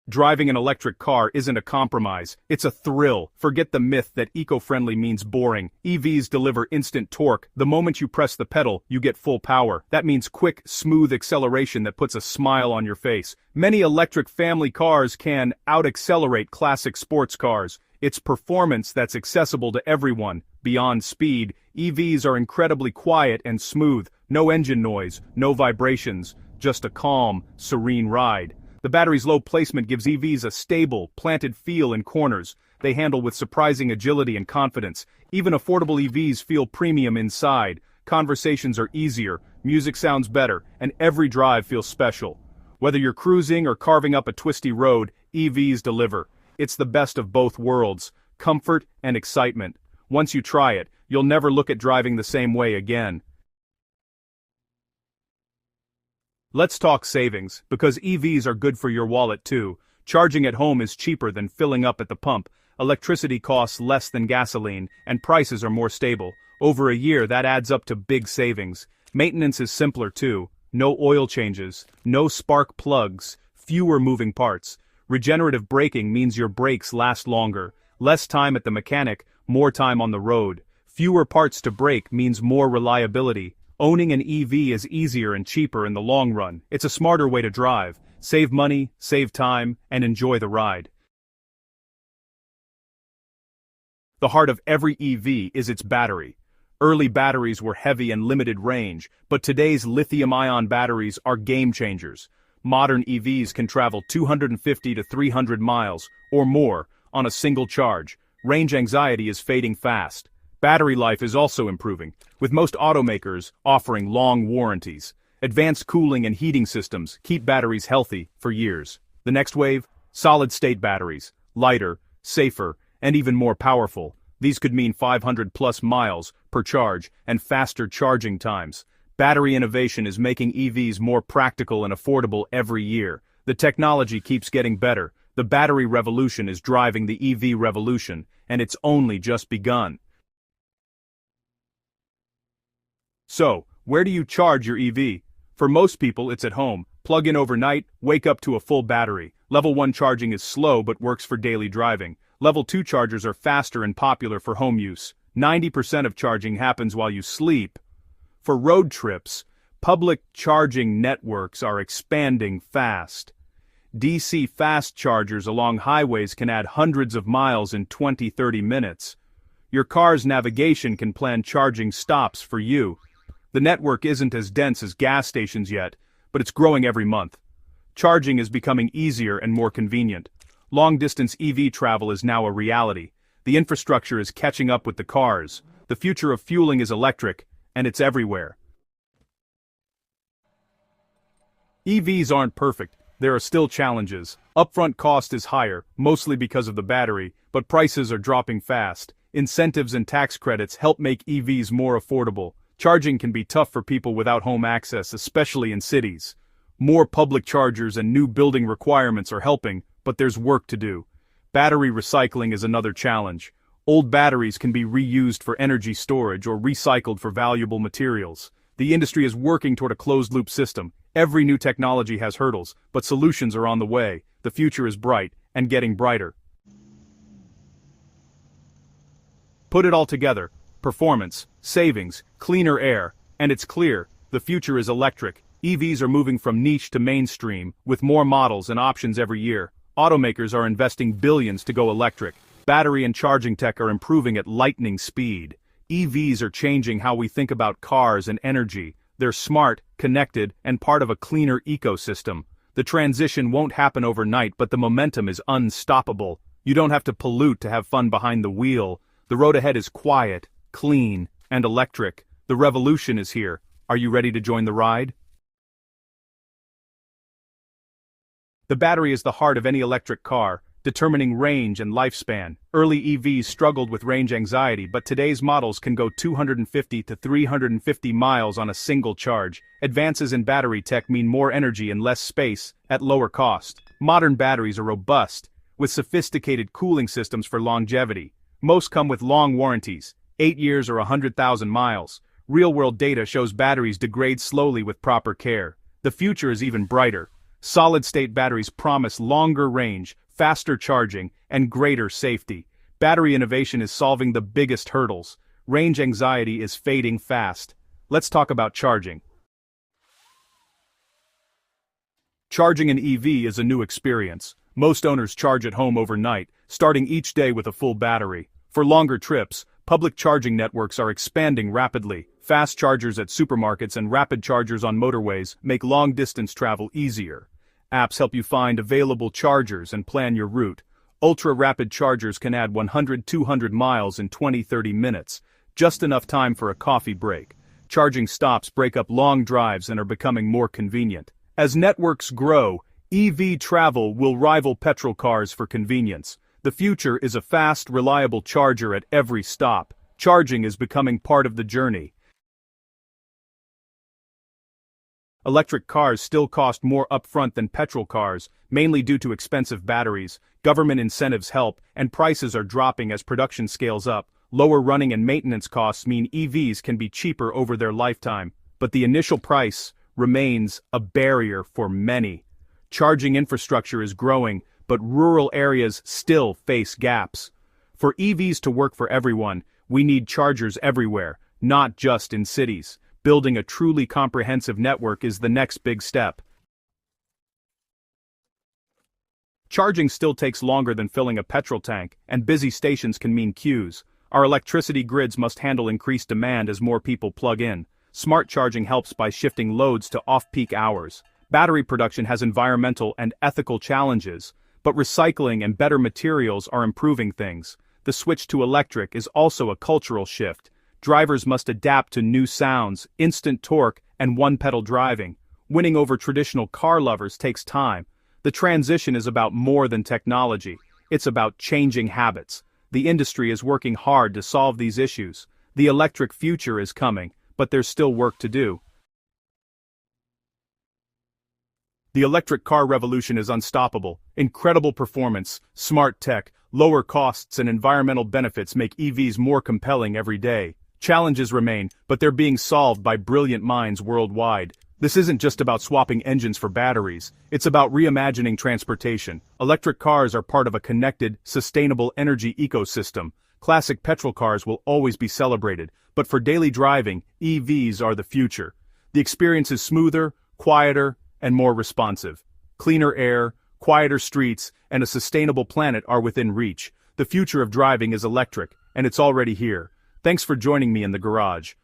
Driving an electric car isn't a compromise, it's a thrill. Forget the myth that eco-friendly means boring. EVs deliver instant torque. The moment you press the pedal, you get full power. That means quick, smooth acceleration that puts a smile on your face. Many electric family cars can out-accelerate classic sports cars. It's performance that's accessible to everyone. Beyond speed, EVs are incredibly quiet and smooth. No engine noise, no vibrations, just a calm, serene ride. The battery's low placement gives EVs a stable, planted feel in corners. They handle with surprising agility and confidence. Even affordable EVs feel premium inside. Conversations are easier, music sounds better, and every drive feels special. Whether you're cruising or carving up a twisty road, EVs deliver. It's the best of both worlds, comfort and excitement. Once you try it, you'll never look at driving the same way again. Let's talk savings, because EVs are good for your wallet too. Charging at home is cheaper than filling up at the pump. Electricity costs less than gasoline, and prices are more stable. Over a year, that adds up to big savings. Maintenance is simpler too. No oil changes, no spark plugs, fewer moving parts. Regenerative braking means your brakes last longer. Less time at the mechanic, more time on the road. Fewer parts to brake means more reliability. Owning an EV is easier and cheaper in the long run. It's a smarter way to drive. Save money, save time, and enjoy the ride. The heart of every EV is its battery. Early batteries were heavy and limited range, but today's lithium-ion batteries are game changers. Modern EVs can travel 250 to 300 miles, or more, on a single charge. Range anxiety is fading fast. Battery life is also improving, with most automakers offering long warranties. Advanced cooling and heating systems keep batteries healthy for years. The next wave? Solid-state batteries. Lighter, safer, and even more powerful. These could mean 500+ miles per charge and faster charging times. Battery innovation is making EVs more practical and affordable every year. The technology keeps getting better. The battery revolution is driving the EV revolution, and it's only just begun. So, where do you charge your EV? For most people, it's at home. Plug in overnight, wake up to a full battery. Level 1 charging is slow but works for daily driving. Level 2 chargers are faster and popular for home use. 90% of charging happens while you sleep. For road trips, public charging networks are expanding fast. DC fast chargers along highways can add hundreds of miles in 20-30 minutes. Your car's navigation can plan charging stops for you. The network isn't as dense as gas stations yet, but it's growing every month. Charging is becoming easier and more convenient. Long-distance EV travel is now a reality. The infrastructure is catching up with the cars. The future of fueling is electric, and it's everywhere. EVs aren't perfect. There are still challenges. Upfront cost is higher, mostly because of the battery, but prices are dropping fast. Incentives and tax credits help make EVs more affordable. Charging can be tough for people without home access, especially in cities. More public chargers and new building requirements are helping, but there's work to do. Battery recycling is another challenge. Old batteries can be reused for energy storage or recycled for valuable materials. The industry is working toward a closed-loop system. Every new technology has hurdles, but solutions are on the way. The future is bright, and getting brighter. Put it all together: performance, savings, cleaner air, and it's clear, the future is electric. EVs are moving from niche to mainstream, with more models and options every year. Automakers are investing billions to go electric. Battery and charging tech are improving at lightning speed. EVs are changing how we think about cars and energy. They're smart, connected, and part of a cleaner ecosystem. The transition won't happen overnight, but the momentum is unstoppable. You don't have to pollute to have fun behind the wheel. The road ahead is quiet, clean, and electric. The revolution is here. Are you ready to join the ride? The battery is the heart of any electric car, determining range and lifespan. Early EVs struggled with range anxiety, but today's models can go 250 to 350 miles on a single charge. Advances in battery tech mean more energy and less space, at lower cost. Modern batteries are robust, with sophisticated cooling systems for longevity. Most come with long warranties, 8 years or 100,000 miles. Real-world data shows batteries degrade slowly with proper care. The future is even brighter. Solid-state batteries promise longer range, faster charging, and greater safety. Battery innovation is solving the biggest hurdles. Range anxiety is fading fast. Let's talk about charging. Charging an EV is a new experience. Most owners charge at home overnight, starting each day with a full battery. For longer trips, public charging networks are expanding rapidly. Fast chargers at supermarkets and rapid chargers on motorways make long-distance travel easier. Apps help you find available chargers and plan your route. Ultra-rapid chargers can add 100-200 miles in 20-30 minutes, just enough time for a coffee break. Charging stops break up long drives and are becoming more convenient. As networks grow, EV travel will rival petrol cars for convenience. The future is a fast, reliable charger at every stop. Charging is becoming part of the journey. Electric cars still cost more upfront than petrol cars, mainly due to expensive batteries. Government incentives help, and prices are dropping as production scales up. Lower running and maintenance costs mean EVs can be cheaper over their lifetime, but the initial price remains a barrier for many. Charging infrastructure is growing, but rural areas still face gaps. For EVs to work for everyone, we need chargers everywhere, not just in cities. Building a truly comprehensive network is the next big step. Charging still takes longer than filling a petrol tank, and busy stations can mean queues. Our electricity grids must handle increased demand as more people plug in. Smart charging helps by shifting loads to off-peak hours. Battery production has environmental and ethical challenges, but recycling and better materials are improving things. The switch to electric is also a cultural shift. Drivers must adapt to new sounds, instant torque, and one-pedal driving. Winning over traditional car lovers takes time. The transition is about more than technology. It's about changing habits. The industry is working hard to solve these issues. The electric future is coming, but there's still work to do. The electric car revolution is unstoppable. Incredible performance, smart tech, lower costs, and environmental benefits make EVs more compelling every day. Challenges remain, but they're being solved by brilliant minds worldwide. This isn't just about swapping engines for batteries. It's about reimagining transportation. Electric cars are part of a connected, sustainable energy ecosystem. Classic petrol cars will always be celebrated, but for daily driving, EVs are the future. The experience is smoother, quieter, and more responsive. Cleaner air, quieter streets, and a sustainable planet are within reach. The future of driving is electric, and it's already here. Thanks for joining me in the garage.